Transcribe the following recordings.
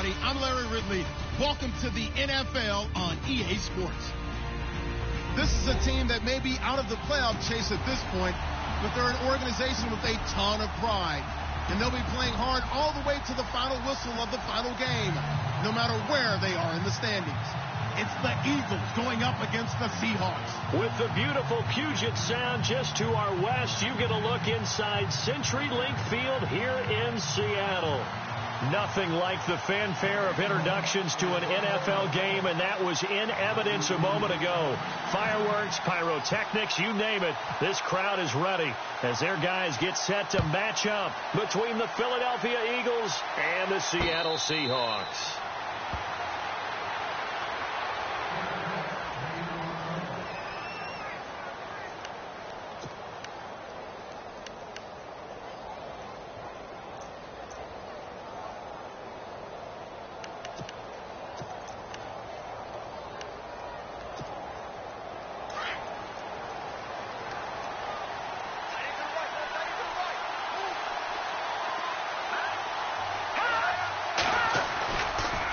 everybody. I'm Larry Ridley. Welcome to the NFL on EA Sports. This is a team that may be out of the playoff chase at this point, but they're an organization with a ton of pride. And they'll be playing hard all the way to the final whistle of the final game, no matter where they are in the standings. It's the Eagles going up against the Seahawks. With the beautiful Puget Sound just to our west, you get a look inside CenturyLink Field here in Seattle. Nothing like the fanfare of introductions to an NFL game, and that was in evidence a moment ago. Fireworks, pyrotechnics, you name it. This crowd is ready as their guys get set to match up between the Philadelphia Eagles and the Seattle Seahawks.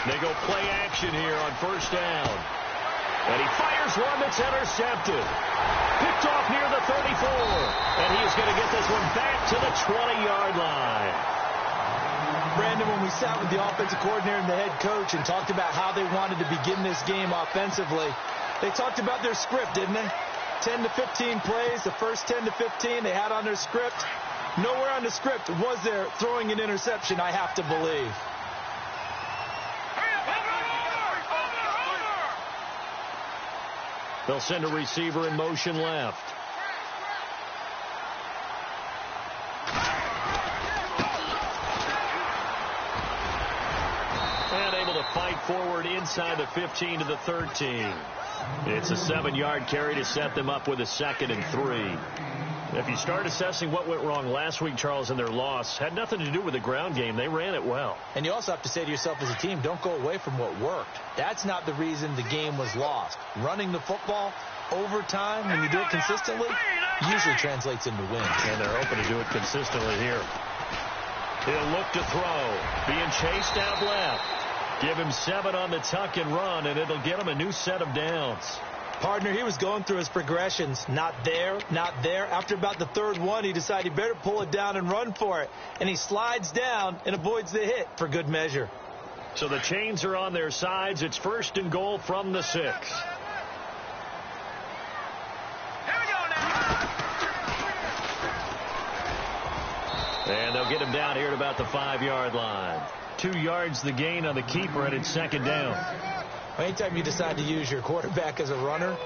They go play action here on first down. And he fires one that's intercepted. Picked off near the 34. And he is going to get this one back to the 20-yard line. Brandon, when we sat with the offensive coordinator and the head coach and talked about how they wanted to begin this game offensively, they talked about their script, didn't they? 10 to 15 plays, the first 10 to 15 they had on their script. Nowhere on the script was there throwing an interception, I have to believe. They'll send a receiver in motion left. And able to fight forward inside the 15 to the 13. It's a 7-yard carry to set them up with a 2nd and 3. If you start assessing what went wrong last week, Charles, in their loss, had nothing to do with the ground game. They ran it well. And you also have to say to yourself as a team, don't go away from what worked. That's not the reason the game was lost. Running the football over time, when you do it consistently, usually translates into wins. And they're open to do it consistently here. He'll look to throw. Being chased out left. Give him 7 on the tuck and run, and it'll get him a new set of downs. Partner, he was going through his progressions. Not there, not there. After about the 3rd one, he decided he better pull it down and run for it. And he slides down and avoids the hit for good measure. So the chains are on their sides. It's 1st and goal from the 6. And they'll get him down here at about the 5-yard line. 2 yards the gain on the keeper, and it's 2nd down. Anytime you decide to use your quarterback as a runner,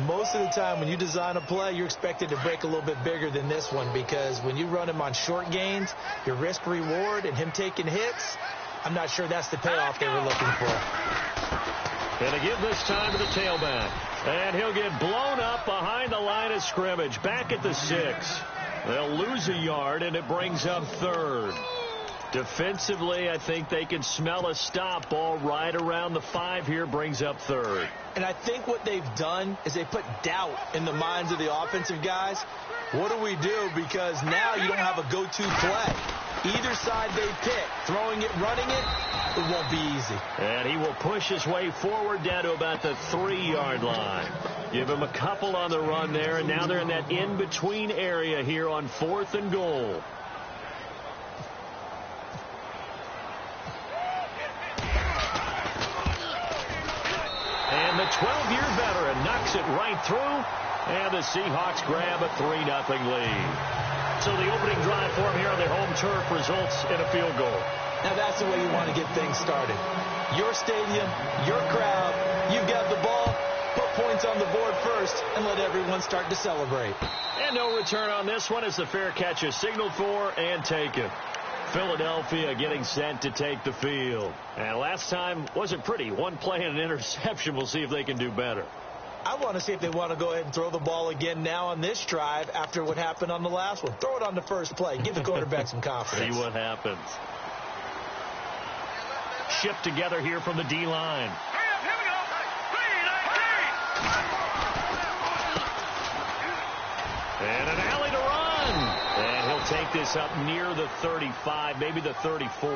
most of the time when you design a play, you're expected to break a little bit bigger than this one, because when you run him on short gains, your risk reward and him taking hits, I'm not sure that's the payoff they were looking for. And to give this time to the tailback. And he'll get blown up behind the line of scrimmage. Back at the 6. They'll lose a yard, and it brings up 3rd. Defensively, I think they can smell a stop ball right around the 5 here, brings up 3rd. And I think what they've done is they put doubt in the minds of the offensive guys. What do we do? Because now you don't have a go-to play. Either side they pick, throwing it, running it, it won't be easy. And he will push his way forward down to about the 3-yard line. Give him a couple on the run there, and now they're in that in-between area here on 4th and goal. And the 12-year veteran knocks it right through, and the Seahawks grab a 3-0 lead. So the opening drive for him here on their home turf results in a field goal. Now that's the way you want to get things started. Your stadium, your crowd, you've got the ball, put points on the board first, and let everyone start to celebrate. And no return on this one as the fair catch is signaled for and taken. Philadelphia getting set to take the field. And last time wasn't pretty. One play and an interception. We'll see if they can do better. I want to see if they want to go ahead and throw the ball again now on this drive after what happened on the last one. Throw it on the first play. Give the quarterback some confidence. See what happens. Shipped together here from the D-line. And an alley to run. And he'll take this up near the 35, maybe the 34.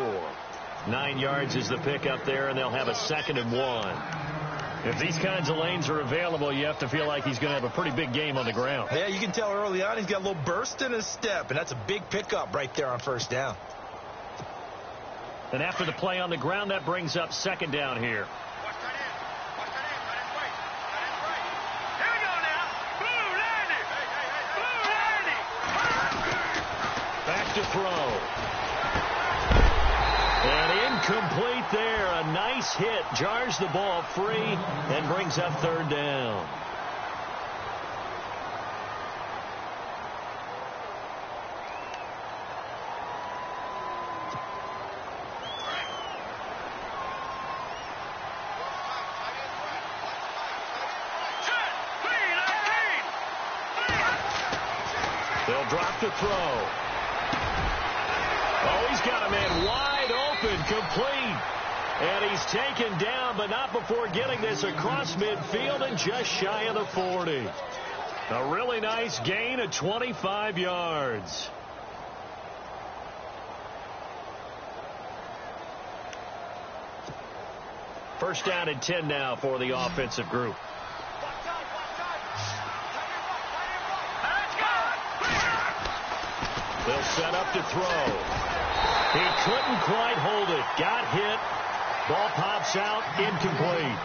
9 yards is the pickup there, and they'll have a 2nd and 1. If these kinds of lanes are available, you have to feel like he's going to have a pretty big game on the ground. Yeah, you can tell early on he's got a little burst in his step, and that's a big pickup right there on 1st down. And after the play on the ground, that brings up 2nd down here. Back to throw. And incomplete there. A nice hit. Jars the ball free and brings up 3rd down. They'll drop to throw. Oh, he's got a man wide open, complete. And he's taken down, but not before getting this across midfield and just shy of the 40. A really nice gain of 25 yards. First down and 10 now for the offensive group. They'll set up to throw. He couldn't quite hold it. Got hit. Ball pops out. Incomplete.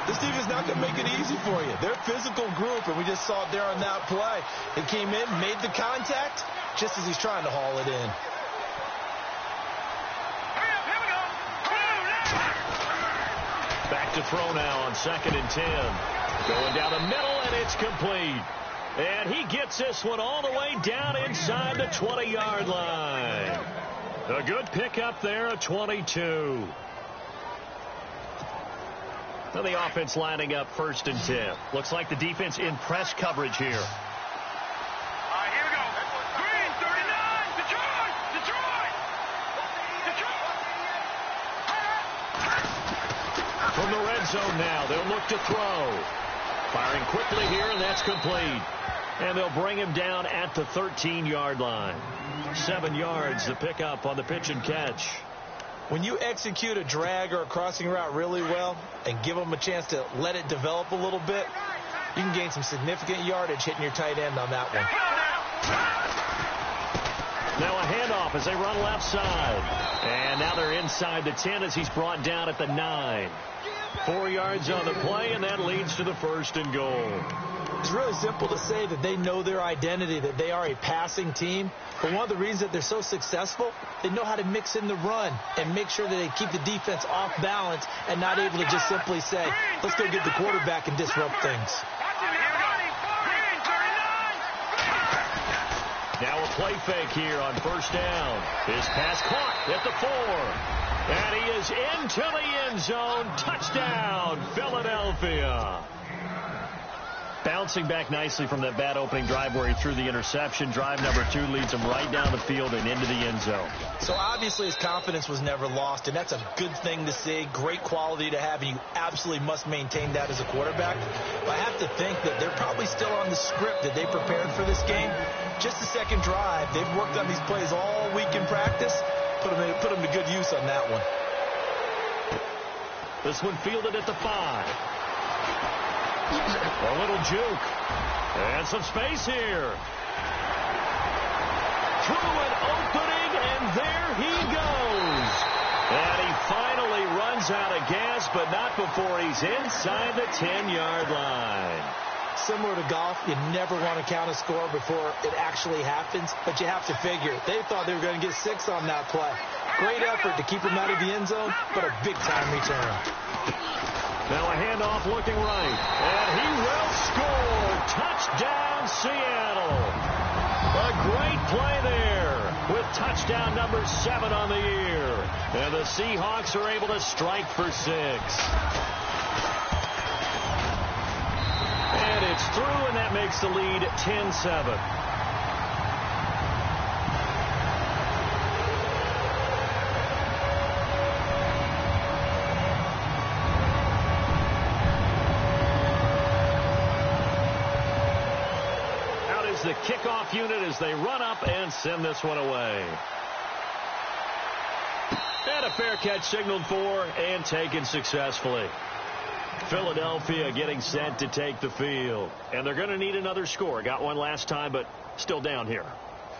This team is not going to make it easy for you. They're a physical group, and we just saw it there on that play. He came in, made the contact, just as he's trying to haul it in. Back to throw now on 2nd and 10. Going down the middle, and it's complete. And he gets this one all the way down inside the 20-yard line. A good pickup there, a 22. Now the offense lining up 1st and 10. Looks like the defense in press coverage here. All right, here we go. Green, 39, Detroit! From the red zone now, they'll look to throw. Firing quickly here, and that's complete. And they'll bring him down at the 13-yard line. 7 yards, the pickup on the pitch and catch. When you execute a drag or a crossing route really well and give them a chance to let it develop a little bit, you can gain some significant yardage hitting your tight end on that one. Now a handoff as they run left side. And now they're inside the 10 as he's brought down at the 9. 4 yards on the play, and that leads to the 1st and goal. It's really simple to say that they know their identity, that they are a passing team. But one of the reasons that they're so successful, they know how to mix in the run and make sure that they keep the defense off balance and not able to just simply say, let's go get the quarterback and disrupt things. Now a play fake here on 1st down. His pass caught at the 4. And he is into the end zone. Touchdown, Philadelphia. Bouncing back nicely from that bad opening drive where he threw the interception. Drive number 2 leads him right down the field and into the end zone. So obviously his confidence was never lost, and that's a good thing to see. Great quality to have, and you absolutely must maintain that as a quarterback. But I have to think that they're probably still on the script that they prepared for this game. Just the second drive. They've worked on these plays all week in practice. Put them to good use on that one. This one fielded at the 5. A little juke. And some space here. Through an opening, and there he goes. And he finally runs out of gas, but not before he's inside the 10-yard line. Similar to golf, you never want to count a score before it actually happens, but you have to figure. They thought they were going to get 6 on that play. Great effort to keep him out of the end zone, but a big-time return. Now a handoff looking right, and he will score. Touchdown, Seattle. A great play there with touchdown number 7 on the year. And the Seahawks are able to strike for 6. And it's through, and that makes the lead 10-7. The kickoff unit as they run up and send this one away. And a fair catch signaled for and taken successfully. Philadelphia getting set to take the field. And they're going to need another score. Got one last time, but still down here.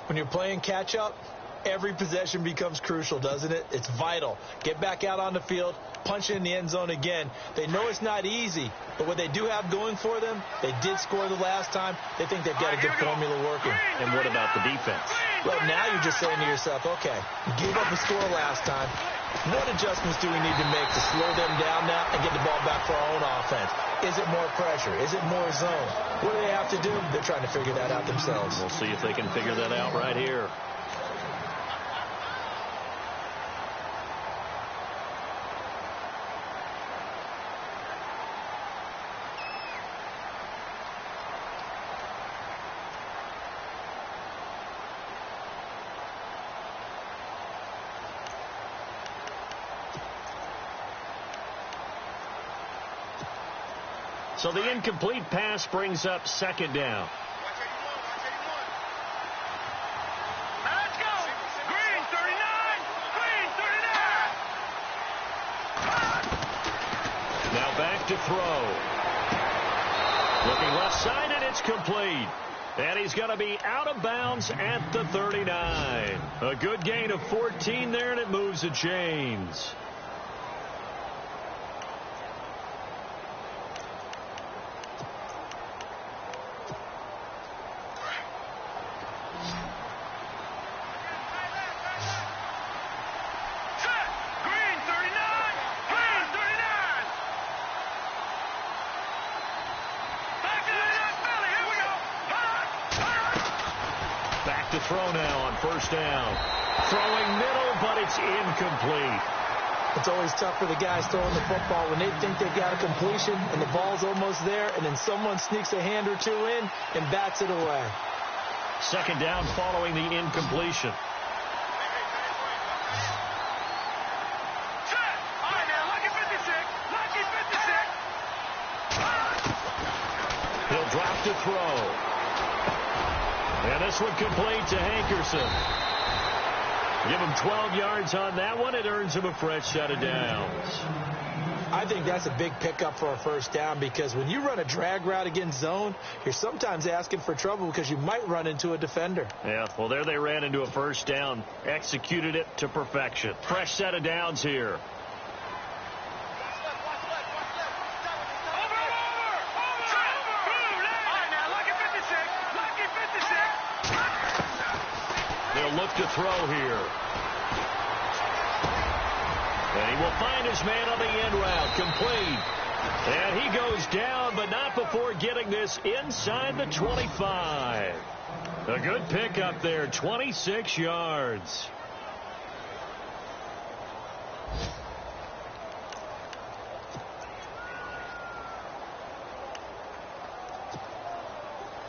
When you're playing catch-up, every possession becomes crucial, doesn't it? It's vital. Get back out on the field, punch it in the end zone again. They know it's not easy, but what they do have going for them, they did score the last time. They think they've got a good formula working. And what about the defense? Well, now you're just saying to yourself, okay, you gave up a score last time. What adjustments do we need to make to slow them down now and get the ball back for our own offense? Is it more pressure? Is it more zone? What do they have to do? They're trying to figure that out themselves. We'll see if they can figure that out right here. So the incomplete pass brings up second down. Let's go. Green 39. Green 39. Now back to throw. Looking left side, and it's complete. And he's going to be out of bounds at the 39. A good gain of 14 there, and it moves the chains. To throw now on first down. Throwing middle, but it's incomplete. It's always tough for the guys throwing the football when they think they've got a completion and the ball's almost there, and then someone sneaks a hand or two in and bats it away. Second down following the incompletion. He'll drop to throw. And this one complete to Hankerson. Give him 12 yards on that one. It earns him a fresh set of downs. I think that's a big pickup for a first down, because when you run a drag route against zone, you're sometimes asking for trouble because you might run into a defender. Yeah, well, there they ran into a first down. Executed it to perfection. Fresh set of downs here. Look to throw here. And he will find his man on the end route. Complete. And he goes down, but not before getting this inside the 25. A good pickup there, 26 yards.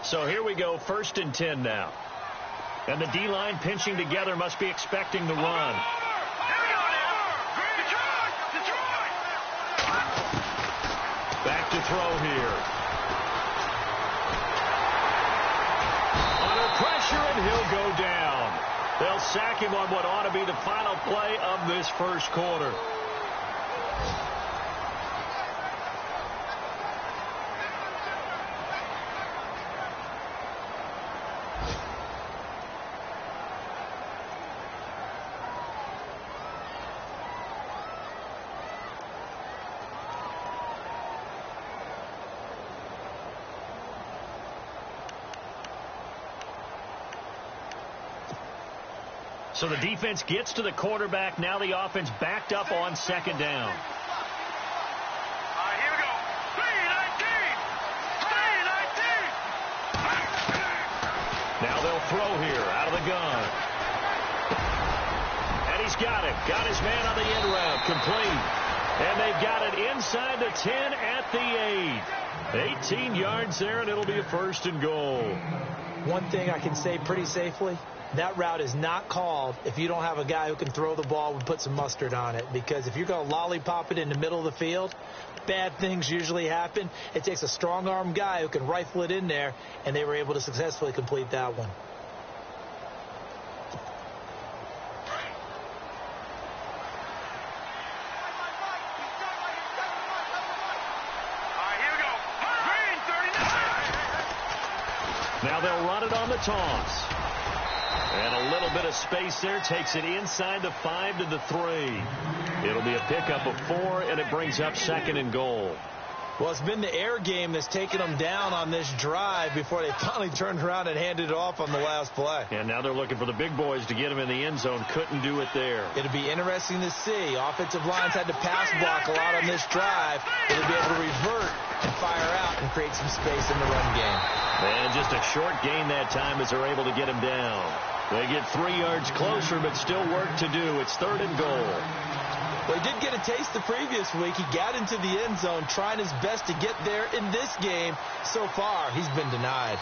So here we go, 1st and 10 now. And the D-line pinching together, must be expecting the run. Back to throw here. Under pressure, and he'll go down. They'll sack him on what ought to be the final play of this first quarter. So the defense gets to the quarterback. Now the offense backed up on second down. Here we go. 3-19. Now they'll throw here out of the gun. And he's got it. Got his man on the end route. Complete. And they've got it inside the 10 at the 8. 18 yards there, and it'll be a 1st and goal. One thing I can say pretty safely, that route is not called if you don't have a guy who can throw the ball and put some mustard on it. Because if you're going to lollipop it in the middle of the field, bad things usually happen. It takes a strong-arm guy who can rifle it in there, and they were able to successfully complete that one. they'll run it on the toss. And a little bit of space there takes it inside the 5 to the 3. It'll be a pickup of 4, and it brings up 2nd and goal. Well, it's been the air game that's taken them down on this drive before they finally turned around and handed it off on the last play. And now they're looking for the big boys to get him in the end zone. Couldn't do it there. It'll be interesting to see. Offensive lines had to pass block a lot on this drive. They'll be able to revert and fire out and create some space in the run game. And just a short gain that time as they're able to get him down. They get 3 yards closer, but still work to do. It's 3rd and goal. Well, he did get a taste the previous week. He got into the end zone, trying his best to get there in this game. So far, he's been denied.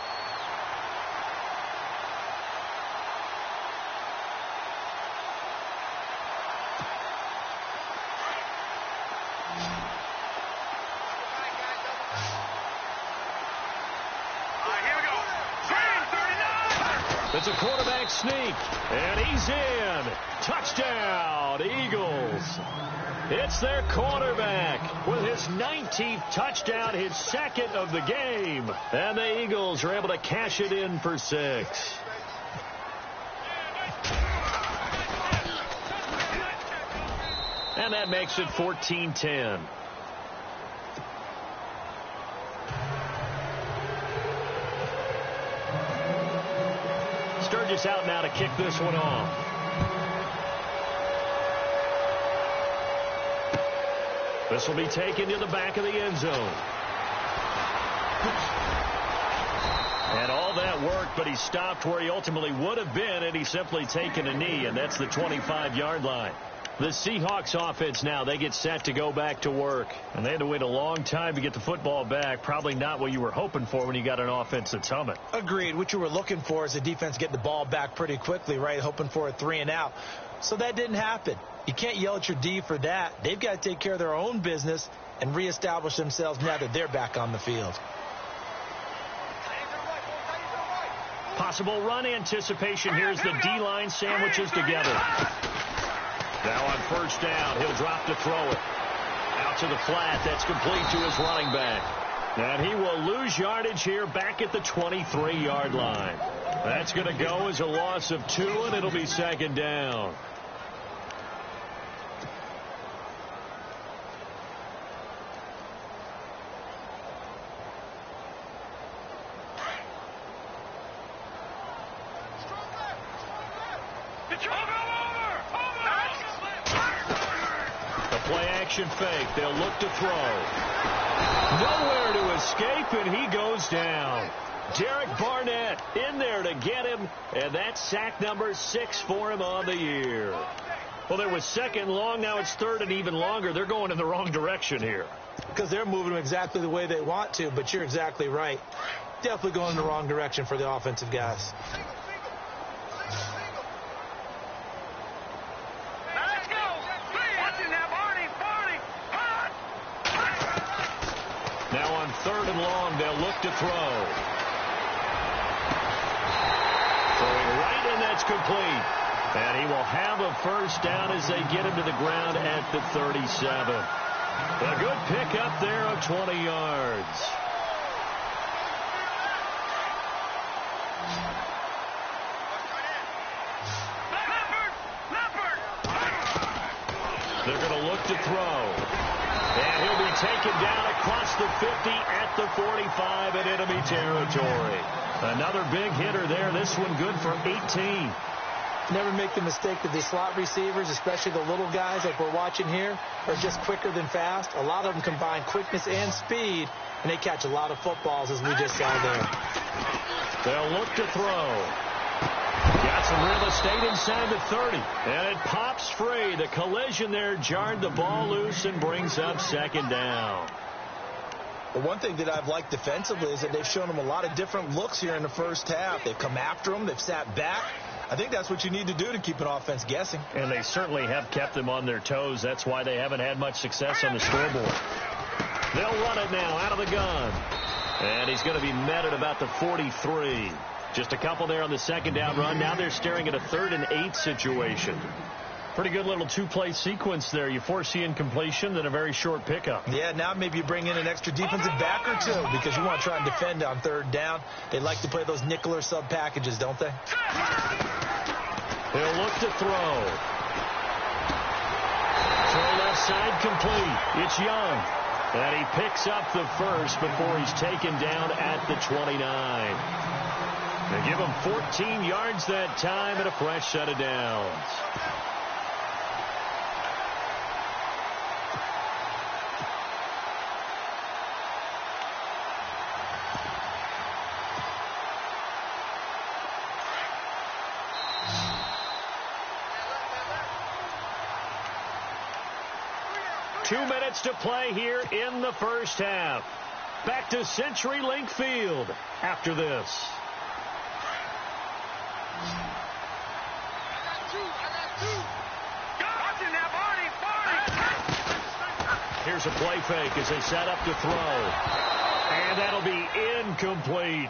It's a quarterback sneak, and he's in. Touchdown, Eagles. It's their quarterback with his 19th touchdown, his 2nd of the game. And the Eagles are able to cash it in for 6. And that makes it 14-10. Sturgis out now to kick this one off. This will be taken to the back of the end zone. And all that work, but he stopped where he ultimately would have been, and he's simply taken a knee, and that's the 25-yard line. The Seahawks offense now, they get set to go back to work. And they had to wait a long time to get the football back. Probably not what you were hoping for when you got an offense that's humming. Agreed. What you were looking for is the defense getting the ball back pretty quickly, right? Hoping for a 3 and out. So that didn't happen. You can't yell at your D for that. They've got to take care of their own business and reestablish themselves now that they're back on the field. Possible run anticipation. Here's the D-line sandwiches together. Now on 1st down, he'll drop to throw it. Out to the flat. That's complete to his running back. And he will lose yardage here back at the 23-yard line. That's going to go as a loss of 2, and it'll be 2nd down. Fake. They'll look to throw. Nowhere to escape, and he goes down. Derek Barnett in there to get him, and that's sack number 6 for him on the year. Well, there was 2nd long. Now it's 3rd and even longer. They're going in the wrong direction here. Because they're moving exactly the way they want to, but you're exactly right. Definitely going in the wrong direction for the offensive guys. Now on 3rd and long, they'll look to throw. Throwing right, and that's complete. And he will have a 1st down as they get him to the ground at the 37. A good pickup there of 20 yards. They're going to look to throw. And he'll be taken down across the 50 at the 45 in enemy territory. Another big hitter there. This one good for 18. Never make the mistake that the slot receivers, especially the little guys like we're watching here, are just quicker than fast. A lot of them combine quickness and speed, and they catch a lot of footballs, as we just saw there. They'll look to throw. Got some real estate inside the 30. And it pops free. The collision there jarred the ball loose and brings up 2nd down. Well, one thing that I've liked defensively is that they've shown them a lot of different looks here in the 1st half. They've come after them. They've sat back. I think that's what you need to do to keep an offense guessing. And they certainly have kept them on their toes. That's why they haven't had much success on the scoreboard. They'll run it now out of the gun. And he's going to be met at about the 43. Just a couple there on the 2nd down run. Now they're staring at a 3rd and 8 situation. Pretty good little two-play sequence there. You force the incompletion, then a very short pickup. Yeah, now maybe you bring in an extra defensive back or two because you want to try and defend on third down. They like to play those nickel or sub packages, don't they? He'll look to throw. Throw left side complete. It's Young. And he picks up the first before he's taken down at the 29. They give him 14 yards that time and a fresh set of downs. To play here in the first half. Back to CenturyLink Field after this. Here's a play fake as they set up to throw. And that'll be incomplete.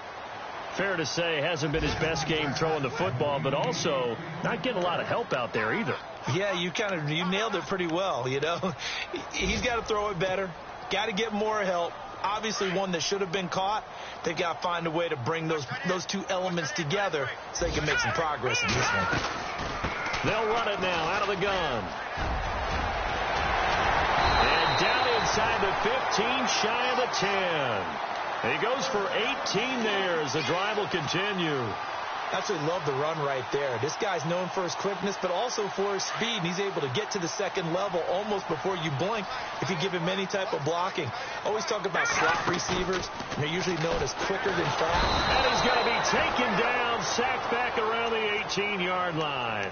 Fair to say, hasn't been his best game throwing the football, but also not getting a lot of help out there either. Yeah, you nailed it pretty well, you know. He's got to throw it better. Got to get more help. Obviously one that should have been caught. They've got to find a way to bring those two elements together so they can make some progress in this one. They'll run it now out of the gun. And down inside the 15, shy of the 10. He goes for 18 there as the drive will continue. Absolutely love the run right there. This guy's known for his quickness, but also for his speed. And he's able to get to the second level almost before you blink if you give him any type of blocking. Always talk about slot receivers, and they're usually known as quicker than fast. And he's going to be taken down, sacked back around the 18-yard line.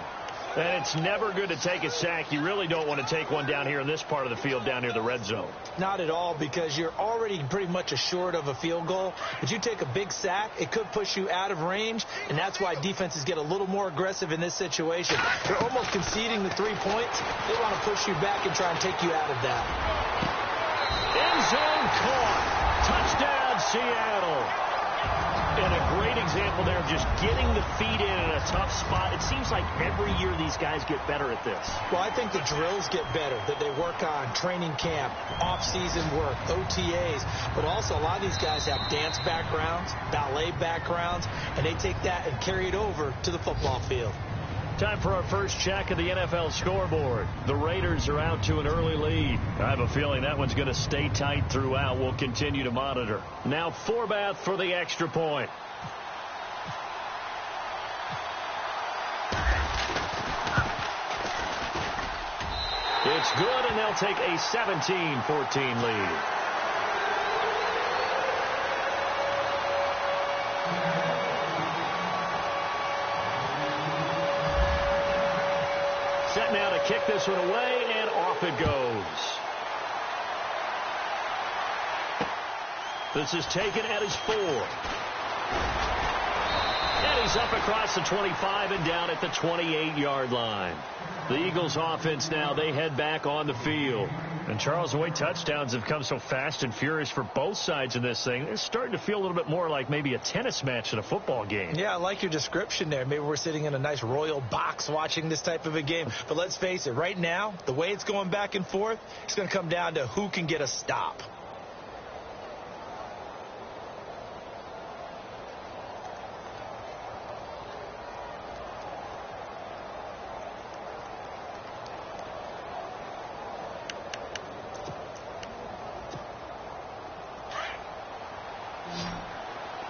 And it's never good to take a sack. You really don't want to take one down here in this part of the field, down near the red zone. Not at all, because you're already pretty much assured of a field goal. But you take a big sack, it could push you out of range, and that's why defenses get a little more aggressive in this situation. They're almost conceding the 3 points. They want to push you back and try and take you out of that. End zone caught. Touchdown, Seattle. And a great example there of just getting the feet in a tough spot. It seems like every year these guys get better at this. Well, I think the drills get better, that they work on training camp, off-season work, OTAs. But also a lot of these guys have dance backgrounds, ballet backgrounds, and they take that and carry it over to the football field. Time for our first check of the NFL scoreboard. The Raiders are out to an early lead. I have a feeling that one's going to stay tight throughout. We'll continue to monitor. Now Forbath for the extra point. It's good, and they'll take a 17-14 lead. Set now to kick this one away, and off it goes. This is taken at his 4. And he's up across the 25 and down at the 28-yard line. The Eagles offense now, they head back on the field. And Charles, the way touchdowns have come so fast and furious for both sides in this thing, it's starting to feel a little bit more like maybe a tennis match than a football game. Yeah, I like your description there. Maybe we're sitting in a nice royal box watching this type of a game. But let's face it, right now, the way it's going back and forth, it's going to come down to who can get a stop.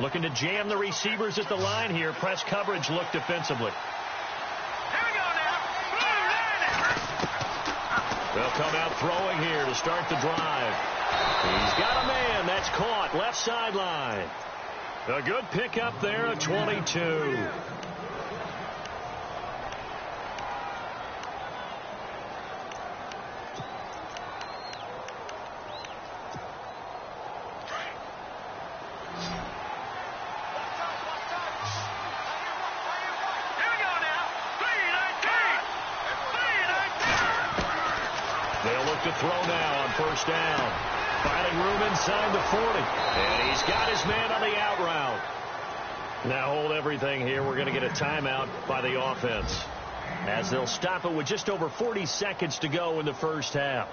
Looking to jam the receivers at the line here. Press coverage look defensively. They'll come out throwing here to start the drive. He's got a man. That's caught. Left sideline. A good pickup there of 22. To throw now on first down. Finding room inside the 40. And he's got his man on the out route. Now hold everything here. We're going to get a timeout by the offense. as they'll stop it with just over 40 seconds to go in the first half.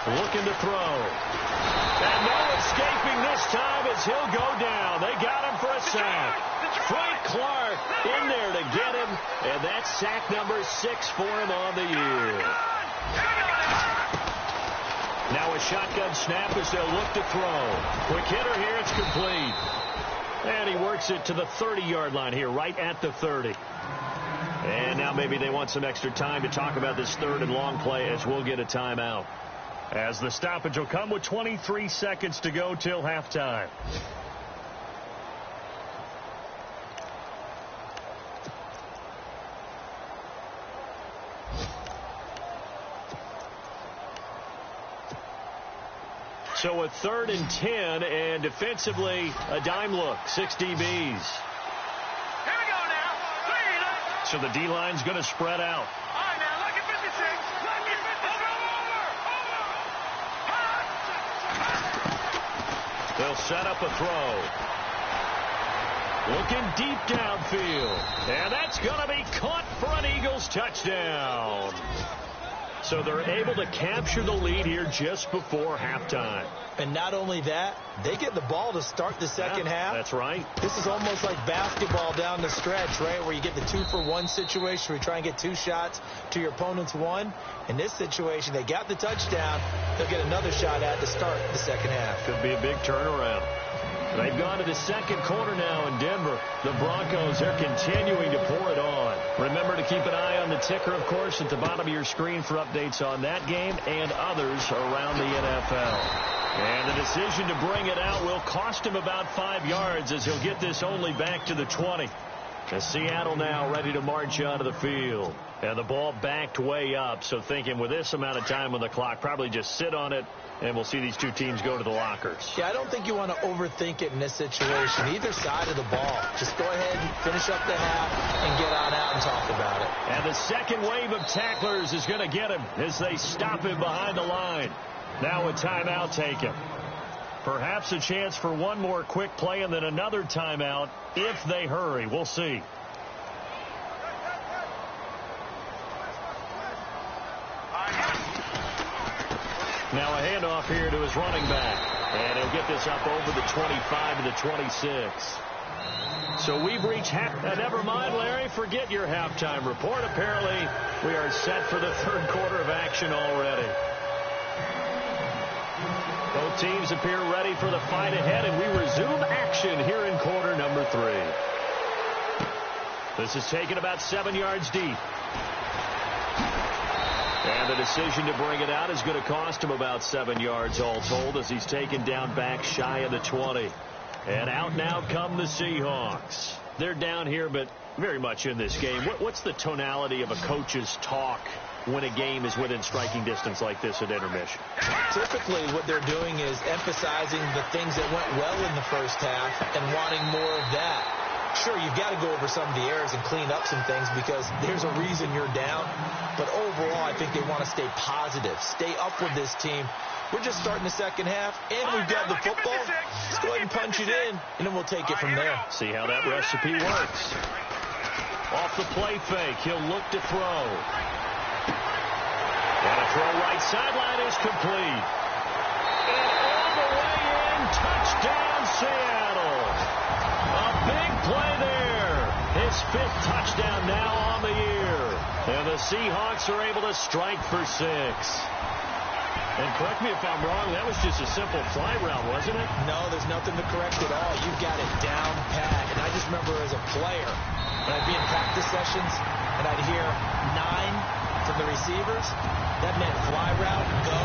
Looking to throw. And no escaping this time as he'll go down. They got him for a sack. Frank Clark in there to get him. And that's sack number 6 for him on the year. Now a shotgun snap as they'll look to throw. Quick hitter here. It's complete. And he works it to the 30-yard line here, right at the 30. And now maybe they want some extra time to talk about this third and long play as we'll get a timeout. As the stoppage will come with 23 seconds to go till halftime. So a 3rd and 10, and defensively a dime look. 6 DBs. Here we go now. So the D-line's going to spread out. All right, now, look at 56. Look at 56. They'll set up a throw. Looking deep downfield. And that's going to be caught for an Eagles touchdown. So they're able to capture the lead here just before halftime. And not only that, they get the ball to start the second half. That's right. This is almost like basketball down the stretch, right, where you get the 2-for-1 situation where you try and get 2 shots to your opponent's 1. In this situation, they got the touchdown. They'll get another shot at to start the second half. Could be a big turnaround. They've gone to the second quarter now in Denver. The Broncos are continuing to pour it on. Remember to keep an eye on the ticker, of course, at the bottom of your screen for updates on that game and others around the NFL. And the decision to bring it out will cost him about 5 yards as he'll get this only back to the 20. As Seattle now ready to march out of the field. And the ball backed way up, so thinking with this amount of time on the clock, probably just sit on it, and we'll see these two teams go to the lockers. Yeah, I don't think you want to overthink it in this situation. Either side of the ball. Just go ahead and finish up the half and get on out and talk about it. And the second wave of tacklers is going to get him as they stop him behind the line. Now a timeout taken. Perhaps a chance for one more quick play and then another timeout if they hurry. We'll see. Now a handoff here to his running back. And he'll get this up over the 25 to the 26. So we've reached never mind, Larry, forget your halftime report. Apparently, we are set for the third quarter of action already. Both teams appear ready for the fight ahead, and we resume action here in quarter number 3. This is taken about 7 yards deep. And the decision to bring it out is going to cost him about 7 yards all told as he's taken down back shy of the 20. And out now come the Seahawks. They're down here, but very much in this game. What's the tonality of a coach's talk when a game is within striking distance like this at intermission? Typically what they're doing is emphasizing the things that went well in the first half and wanting more of that. Sure, you've got to go over some of the errors and clean up some things because there's a reason you're down. But overall, I think they want to stay positive, stay up with this team. We're just starting the second half, and we've got the football. Let's go ahead and punch it in, and then we'll take it from there. See how that recipe works. Off the play fake, he'll look to throw. And a throw right sideline is complete. And all the way in, touchdown Seattle. A big play there. His 5th touchdown now on the year. And the Seahawks are able to strike for 6. And correct me if I'm wrong, that was just a simple fly route, wasn't it? No, there's nothing to correct at all. You've got it down pat. And I just remember as a player, when I'd be in practice sessions and I'd hear 9 from the receivers, that meant fly route, go,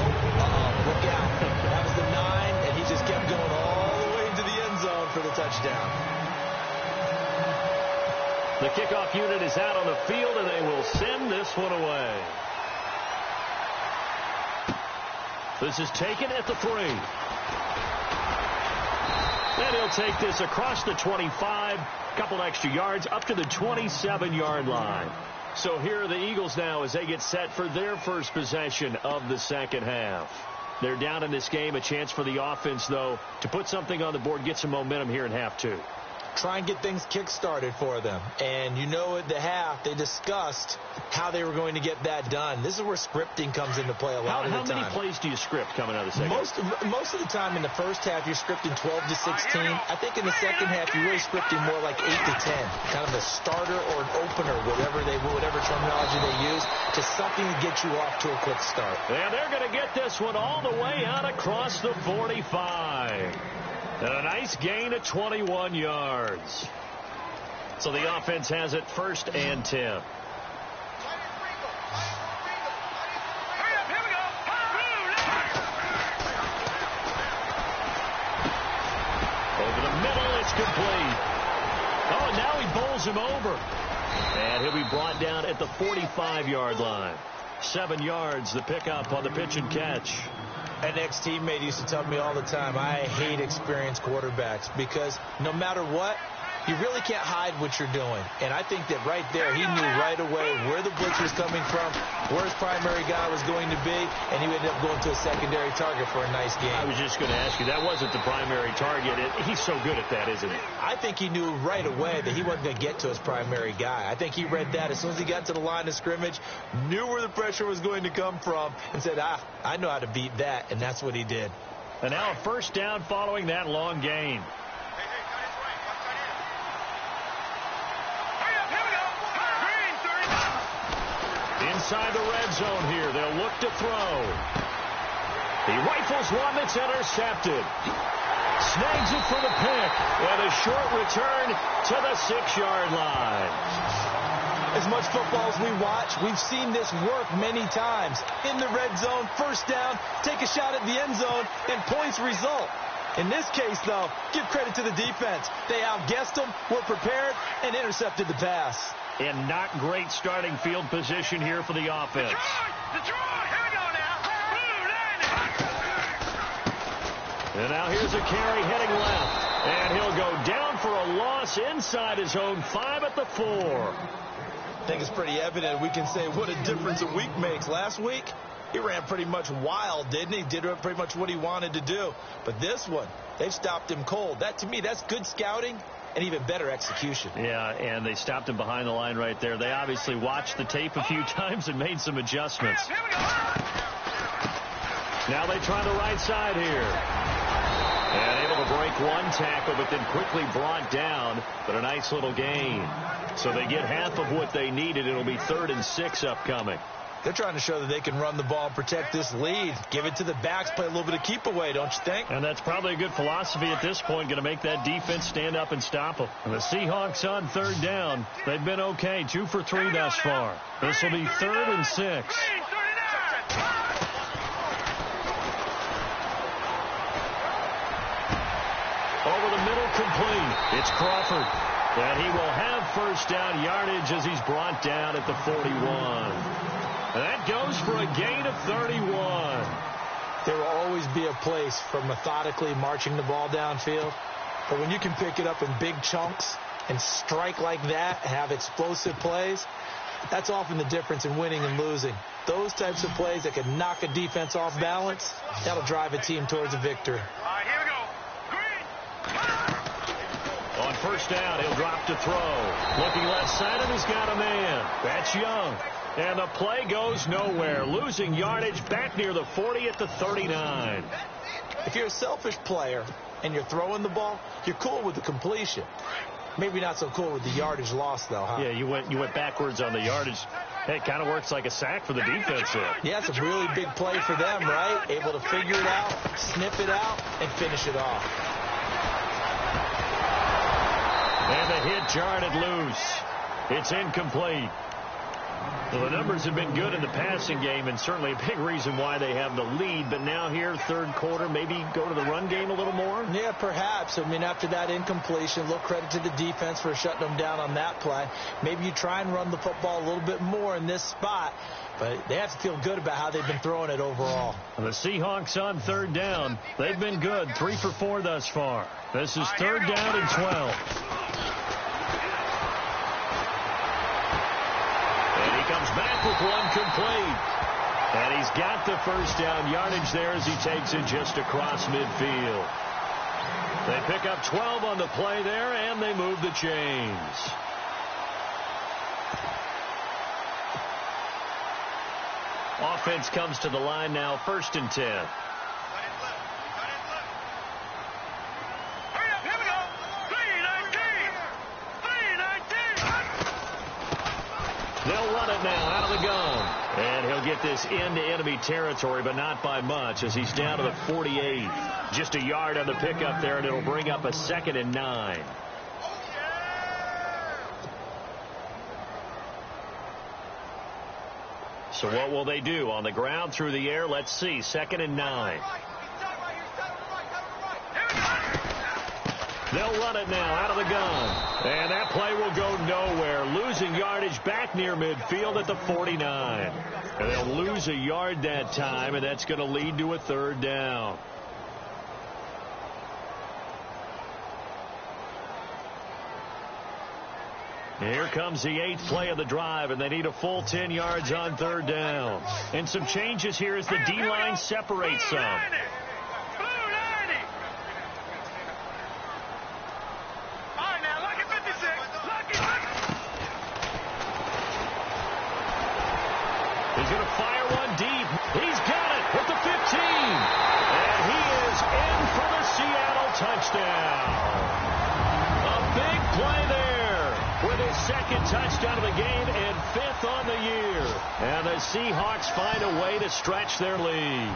look out. That was the 9, and he just kept going all the way into the end zone for the touchdown. The kickoff unit is out on the field, and they will send this one away. This is taken at the 3. And he'll take this across the 25, couple extra yards, up to the 27-yard line. So here are the Eagles now as they get set for their first possession of the second half. They're down in this game. A chance for the offense, though, to put something on the board, get some momentum here in half 2. Try and get things kick-started for them. And you know at the half, they discussed how they were going to get that done. This is where scripting comes into play a lot of the time. How many plays do you script coming out of the second half? Most of the time in the first half, you're scripting 12 to 16. I think in the second half, you're really scripting more like 8 to 10. Kind of a starter or an opener, whatever terminology they use, to something to get you off to a quick start. And they're going to get this one all the way out across the 45. And a nice gain of 21 yards. So the offense has it 1st and 10. Over the middle, it's complete. Oh, and now he bowls him over. And he'll be brought down at the 45-yard line. 7 yards, the pickup on the pitch and catch. An ex-teammate used to tell me all the time, I hate experienced quarterbacks because no matter what, you really can't hide what you're doing. And I think that right there, he knew right away where the blitz was coming from, where his primary guy was going to be, and he ended up going to a secondary target for a nice game. I was just going to ask you, that wasn't the primary target. He's so good at that, isn't he? I think he knew right away that he wasn't going to get to his primary guy. I think he read that as soon as he got to the line of scrimmage, knew where the pressure was going to come from, and said, I know how to beat that, and that's what he did. And now a first down following that long gain. Inside the red zone here. They'll look to throw. He rifles one that's intercepted. Snags it for the pick. And a short return to the 6-yard line. As much football as we watch, we've seen this work many times. In the red zone, first down, take a shot at the end zone, and points result. In this case, though, give credit to the defense. They outguessed them, were prepared, and intercepted the pass. And not great starting field position here for the offense. Detroit! Here we go now! And now here's a carry heading left. And he'll go down for a loss inside his own 5 at the 4. I think it's pretty evident. We can say what a difference a week makes. Last week, he ran pretty much wild, didn't he? Did pretty much what he wanted to do. But this one, they've stopped him cold. That, to me, that's good scouting and even better execution. Yeah, and they stopped him behind the line right there. They obviously watched the tape a few times and made some adjustments. Now they try the right side here. And able to break one tackle, but then quickly brought down. But a nice little gain. So they get half of what they needed. It'll be 3rd and 6 upcoming. They're trying to show that they can run the ball and protect this lead. Give it to the backs, play a little bit of keep away, don't you think? And that's probably a good philosophy at this point, going to make that defense stand up and stop them. And the Seahawks on 3rd down. They've been okay, 2 for 3 thus far. This will be 3rd and 6. Over the middle, complete. It's Crawford. And he will have first down yardage as he's brought down at the 41. And that goes for a gain of 31. There will always be a place for methodically marching the ball downfield. But when you can pick it up in big chunks and strike like that and have explosive plays, that's often the difference in winning and losing. Those types of plays that can knock a defense off balance, that'll drive a team towards a victory. All right, here we go. Green. On first down, he'll drop to throw. Looking left side, and he's got a man. That's Young. And the play goes nowhere. Losing yardage back near the 40 at the 39. If you're a selfish player and you're throwing the ball, you're cool with the completion. Maybe not so cool with the yardage loss, though, huh? Yeah, you went backwards on the yardage. Hey, it kind of works like a sack for the defense there. Yeah, it's a really big play for them, right? Able to figure it out, sniff it out, and finish it off. And the hit jarred it loose. It's incomplete. Well, the numbers have been good in the passing game, and certainly a big reason why they have the lead. But now here, third quarter, maybe go to the run game a little more? Yeah, perhaps. I mean, after that incompletion, a little credit to the defense for shutting them down on that play. Maybe you try and run the football a little bit more in this spot, but they have to feel good about how they've been throwing it overall. And the Seahawks on third down. They've been good, 3 for 4 thus far. This is third down and 12. Comes back with one complete. And he's got the first down yardage there as he takes it just across midfield. They pick up 12 on the play there, and they move the chains. Offense comes to the line now, 1st and 10. They'll run it now out of the gun. And he'll get this into enemy territory, but not by much, as he's down to the 48. Just a yard on the pickup there, and it'll bring up a 2nd and 9. So what will they do? On the ground, through the air, let's see. 2nd and 9. They'll run it now out of the gun. And that play will go nowhere. Losing yardage back near midfield at the 49. And they'll lose a yard that time, and that's going to lead to a 3rd down. Here comes the 8th play of the drive, and they need a full 10 yards on 3rd down. And some changes here as the D-line separates some. He's going to fire one deep. He's got it at the 15. And he is in for the Seattle touchdown. A big play there with his 2nd touchdown of the game and 5th on the year. And the Seahawks find a way to stretch their lead.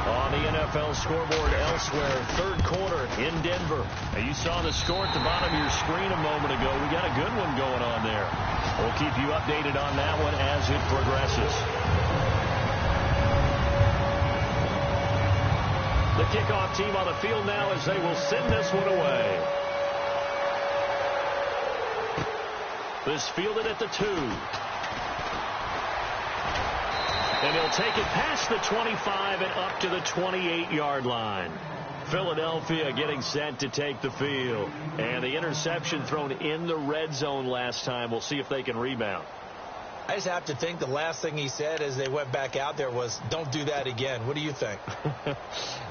On the NFL scoreboard elsewhere, 3rd quarter in Denver. Now, you saw the score at the bottom of your screen a moment ago. We got a good one going on there. We'll keep you updated on that one as it progresses. The kickoff team on the field now as they will send this one away. This fielded at the 2. And he'll take it past the 25 and up to the 28-yard line. Philadelphia getting set to take the field. And the interception thrown in the red zone last time. We'll see if they can rebound. I just have to think the last thing he said as they went back out there was, don't do that again. What do you think?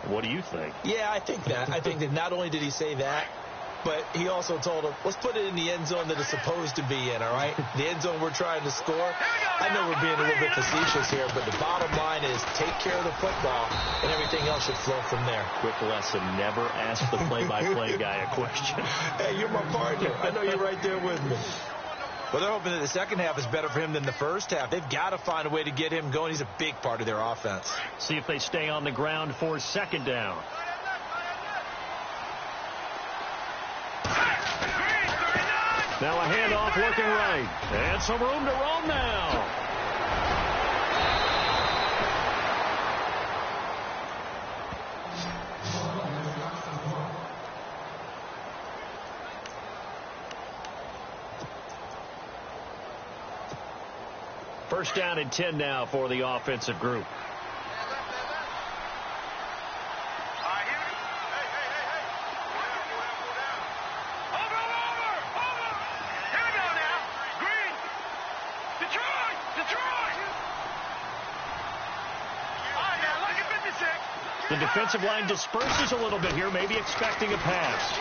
What do you think? Yeah, I think that. I think that not only did he say that, but he also told him, let's put it in the end zone that it's supposed to be in, all right? The end zone we're trying to score. I know we're being a little bit facetious here, but the bottom line is take care of the football, and everything else should flow from there. Quick lesson, never ask the play-by-play guy a question. Hey, you're my partner. I know you're right there with me. Well, they're hoping that the second half is better for him than the first half. They've got to find a way to get him going. He's a big part of their offense. See if they stay on the ground for 2nd down. Now a handoff looking right. And some room to roam now. First down and 10 now for the offensive group. The defensive line disperses a little bit here, maybe expecting a pass.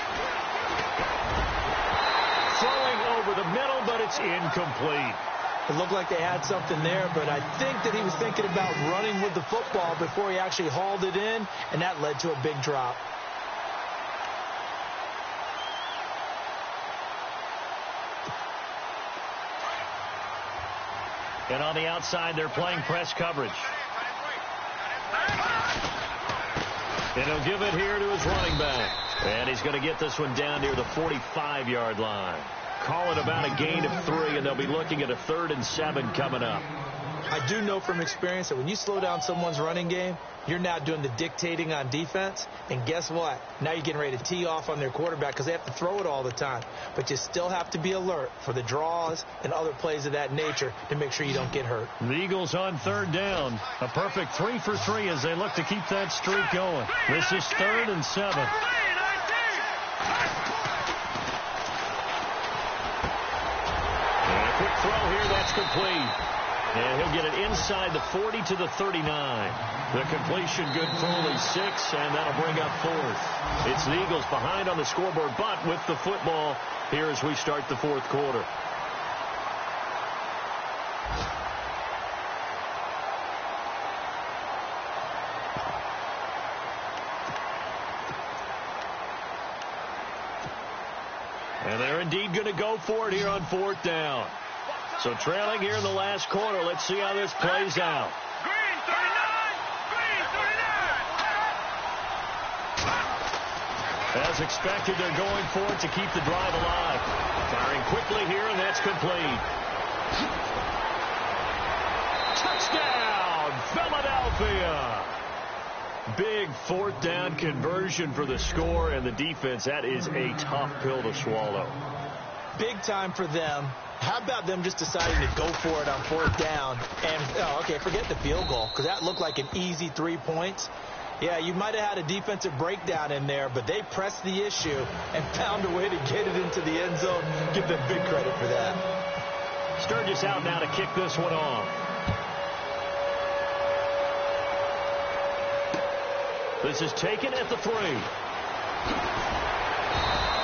Throwing over the middle, but it's incomplete. It looked like they had something there, but I think that he was thinking about running with the football before he actually hauled it in, and that led to a big drop. And on the outside, they're playing press coverage. And he'll give it here to his running back. And he's going to get this one down near the 45-yard line. call it about a gain of 3, and they'll be looking at a 3rd and 7 coming up. I do know from experience that when you slow down someone's running game, you're now doing the dictating on defense. And guess what? Now you're getting ready to tee off on their quarterback because they have to throw it all the time. But you still have to be alert for the draws and other plays of that nature to make sure you don't get hurt. The Eagles on 3rd down. A perfect 3 for 3 as they look to keep that streak going. This is 3rd and 7. And a quick throw here. That's complete. And he'll get it inside the 40 to the 39. The completion good for only 6, and that'll bring up 4th. It's the Eagles behind on the scoreboard, but with the football here as we start the 4th quarter. And they're indeed going to go for it here on 4th down. So trailing here in the last quarter. Let's see how this plays out. Green 39! Green 39! As expected, they're going for it to keep the drive alive. Firing quickly here, and that's complete. Touchdown, Philadelphia! Big 4th down conversion for the score, and the defense, that is a tough pill to swallow. Big time for them. How about them just deciding to go for it on 4th down? And, forget the field goal, because that looked like an easy 3 points. Yeah, you might have had a defensive breakdown in there, but they pressed the issue and found a way to get it into the end zone. Give them big credit for that. Sturgis out now to kick this one off. This is taken at the 3.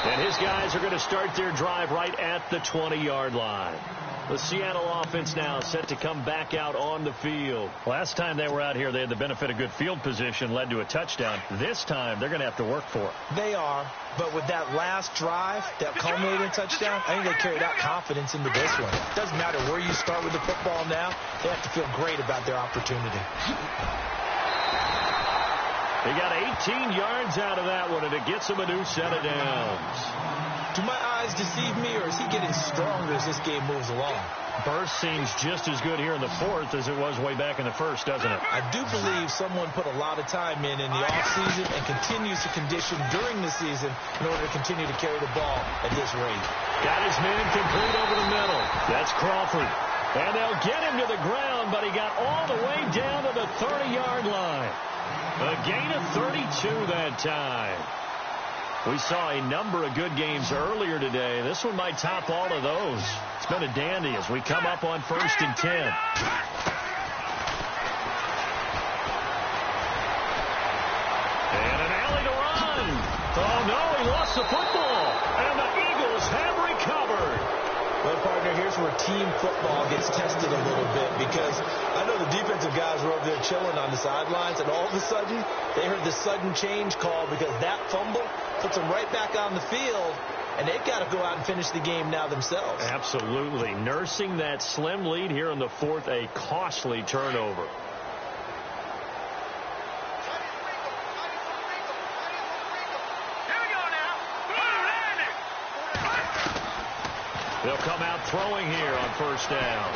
And his guys are going to start their drive right at the 20-yard line. The Seattle offense now set to come back out on the field. Last time they were out here, they had the benefit of good field position, led to a touchdown. This time, they're going to have to work for it. They are, but with that last drive, that culminating touchdown, I think they carried out confidence into this one. It doesn't matter where you start with the football now. They have to feel great about their opportunity. They got 18 yards out of that one, and it gets him a new set of downs. Do my eyes deceive me, or is he getting stronger as this game moves along? Burst seems just as good here in the 4th as it was way back in the 1st, doesn't it? I do believe someone put a lot of time in the offseason and continues to condition during the season in order to continue to carry the ball at this rate. Got his man complete over the middle. That's Crawford. And they'll get him to the ground, but he got all the way down to the 30-yard line. A gain of 32 that time. We saw a number of good games earlier today. This one might top all of those. It's been a dandy as we come up on 1st and 10. And an alley to run. Oh, no, he lost the football. And the Eagles have recovered. Well, partner, here's where team football gets tested a little bit, because I know the defensive guys were over there chilling on the sidelines, and all of a sudden, they heard the sudden change call because that fumble puts them right back on the field, and they've got to go out and finish the game now themselves. Absolutely. Nursing that slim lead here in the 4th, a costly turnover. They'll come out throwing here on 1st down.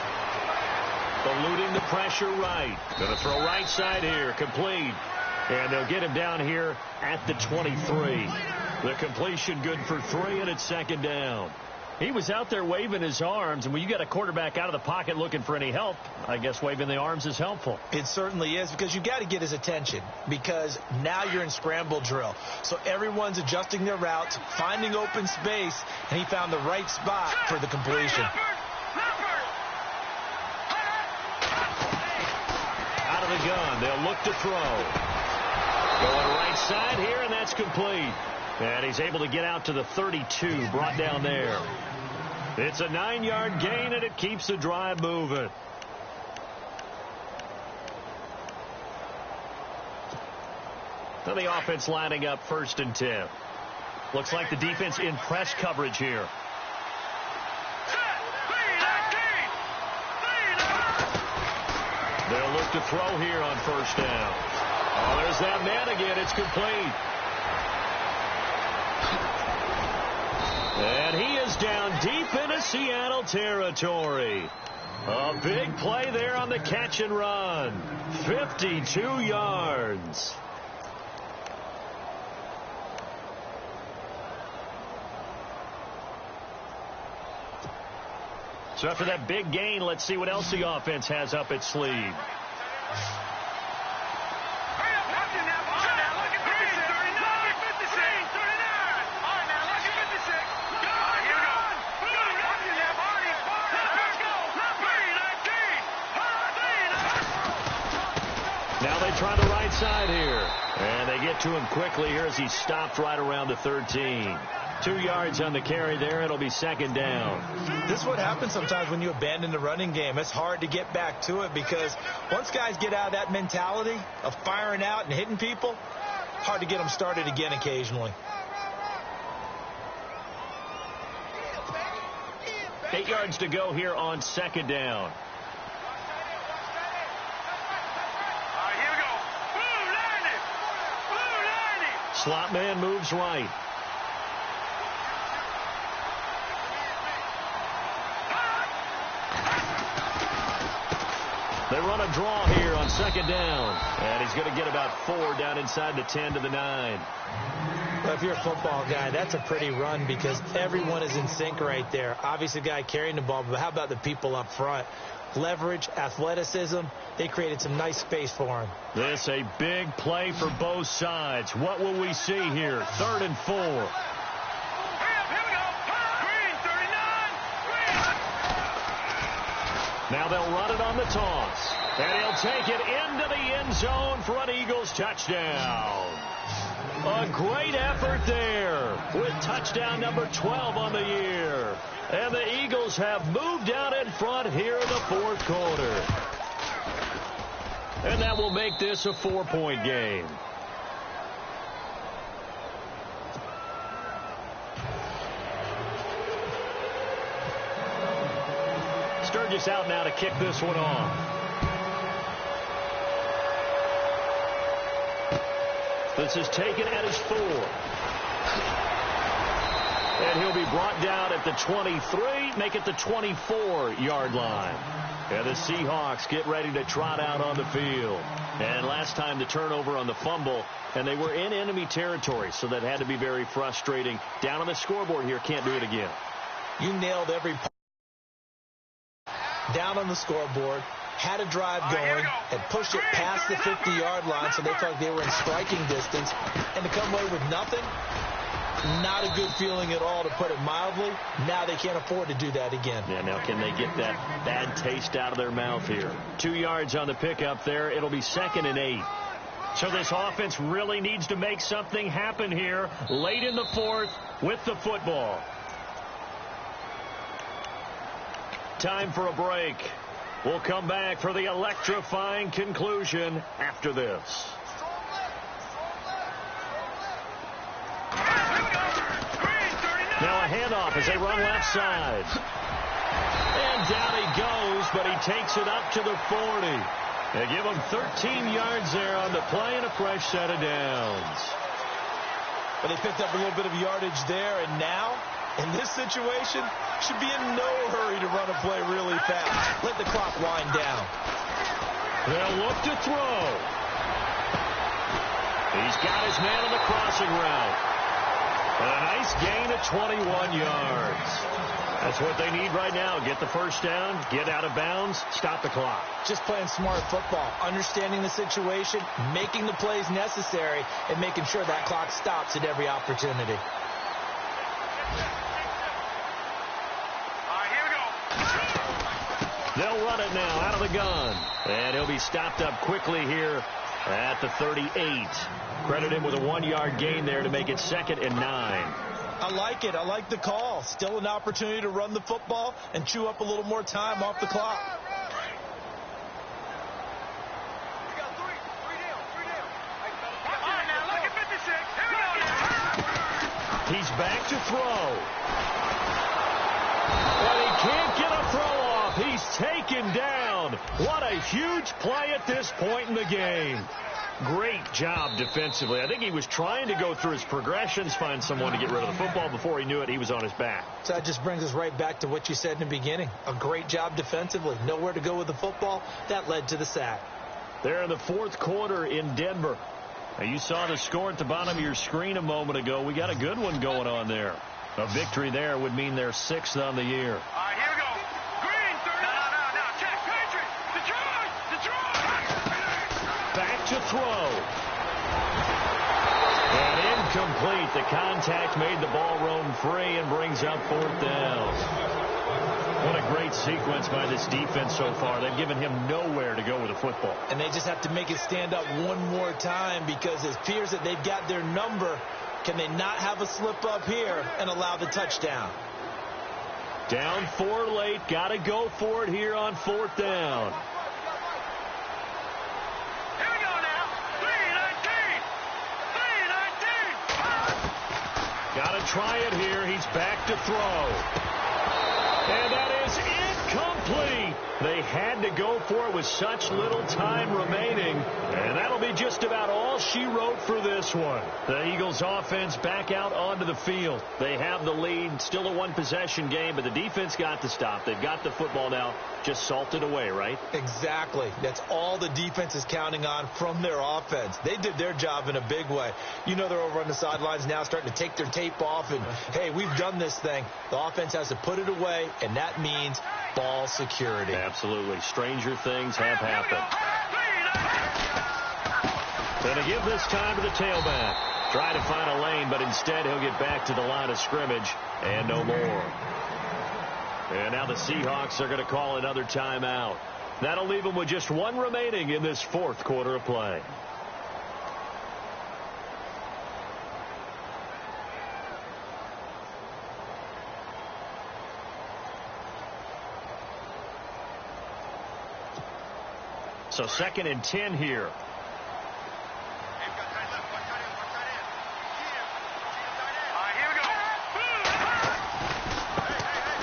Eluding the pressure right. Going to throw right side here. Complete. And they'll get him down here at the 23. The completion good for 3, and it's 2nd down. He was out there waving his arms, and when you got a quarterback out of the pocket looking for any help, I guess waving the arms is helpful. It certainly is, because you got to get his attention, because now you're in scramble drill. So everyone's adjusting their routes, finding open space, and he found the right spot for the completion. Out of the gun, they'll look to throw. Going right side here, and that's complete. And he's able to get out to the 32, brought down there. It's a 9-yard gain, and it keeps the drive moving. Now the offense lining up 1st and 10. Looks like the defense in press coverage here. They'll look to throw here on 1st down. Oh, there's that man again. It's complete. And he is down deep deep into Seattle territory. A big play there on the catch and run. 52 yards. So after that big gain, let's see what else the offense has up its sleeve. Now they try the right side here. And they get to him quickly here as he stopped right around the 13. 2 yards on the carry there. It'll be second down. This is what happens sometimes when you abandon the running game. It's hard to get back to it because once guys get out of that mentality of firing out and hitting people, hard to get them started again occasionally. 8 yards to go here on second down. Slot man moves right. They run a draw here on second down. And he's going to get about 4 down inside the 10 to the 9. Well, if you're a football guy, that's a pretty run because everyone is in sync right there. Obviously, the guy carrying the ball, but how about the people up front? Leverage, athleticism, they created some nice space for him. This a big play for both sides. What will we see here? 3rd and 4. Now they'll run it on the toss. And he'll take it into the end zone for an Eagles touchdown. A great effort there with touchdown number 12 on the year. And the Eagles have moved out in front here in the 4th quarter. And that will make this a 4-point game. Sturgis out now to kick this one off. This is taken at his 4. And he'll be brought down at the 23, make it the 24-yard line. And the Seahawks get ready to trot out on the field. And last time the turnover on the fumble, and they were in enemy territory, so that had to be very frustrating. Down on the scoreboard here, can't do it again. You nailed every part. Down on the scoreboard, had a drive going, and pushed it past the 50-yard line so they felt like they were in striking distance. And to come away with nothing, not a good feeling at all, to put it mildly. Now they can't afford to do that again. Yeah, now can they get that bad taste out of their mouth here? 2 yards on the pickup there. It'll be 2nd and 8. So this offense really needs to make something happen here late in the 4th with the football. Time for a break. We'll come back for the electrifying conclusion after this. Now a handoff as they run left side. And down he goes, but he takes it up to the 40. They give him 13 yards there on the play and a fresh set of downs. But they picked up a little bit of yardage there, and now, in this situation, should be in no hurry to run a play really fast. Let the clock wind down. They'll look to throw. He's got his man on the crossing route. And a nice gain of 21 yards. That's what they need right now. Get the first down, get out of bounds, stop the clock. Just playing smart football, understanding the situation, making the plays necessary, and making sure that clock stops at every opportunity. They'll run it now out of the gun. And he'll be stopped up quickly here at the 38. Credit him with a 1-yard gain there to make it 2nd and 9. I like it. I like the call. Still an opportunity to run the football and chew up a little more time off the clock. He's back to throw. But he can't get a throw off. He's taken down. What a huge play at this point in the game. Great job defensively. I think he was trying to go through his progressions, find someone to get rid of the football. Before he knew it, he was on his back. So that just brings us right back to what you said in the beginning. A great job defensively. Nowhere to go with the football. That led to the sack. They're in the fourth quarter in Denver. Now, you saw the score at the bottom of your screen a moment ago. We got a good one going on there. A victory there would mean they're 6th on the year. All right, here we go. Green, 30. No. Check. Patriots. Detroit. Back to throw. And incomplete. The contact made the ball roam free and brings up 4th down. What a great sequence by this defense so far. They've given him nowhere to go with the football. And they just have to make it stand up one more time because it appears that they've got their number. Can they not have a slip up here and allow the touchdown? Down 4 late. Got to go for it here on 4th down. Here we go now. 3-19. Got to try it here. He's back to throw. And that is incomplete. They had to go for it with such little time remaining. And that'll be just about all she wrote for this one. The Eagles offense back out onto the field. They have the lead. Still a one-possession game, but the defense got to stop. They've got the football now. Just salted away, right? Exactly. That's all the defense is counting on from their offense. They did their job in a big way. You know they're over on the sidelines now starting to take their tape off and, hey, we've done this thing. The offense has to put it away, and that means ball security. Absolutely. Stranger things have happened. And to give this time to the tailback. Try to find a lane, but instead he'll get back to the line of scrimmage and no more. And now the Seahawks are going to call another timeout. That'll leave them with just one remaining in this fourth quarter of play. So 2nd and 10 here.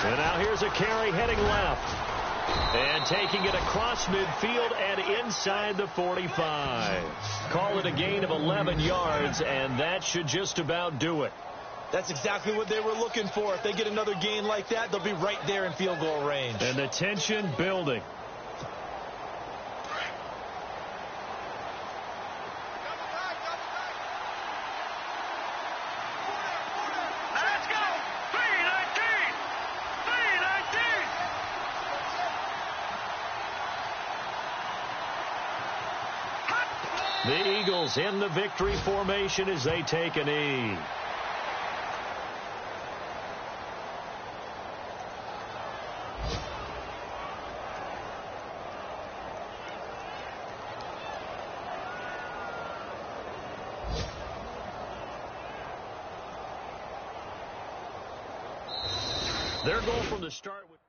And now here's a carry heading left. And taking it across midfield and inside the 45. Call it a gain of 11 yards, and that should just about do it. That's exactly what they were looking for. If they get another gain like that, they'll be right there in field goal range. And the tension building. The Eagles in the victory formation as they take a knee. They're going from the start with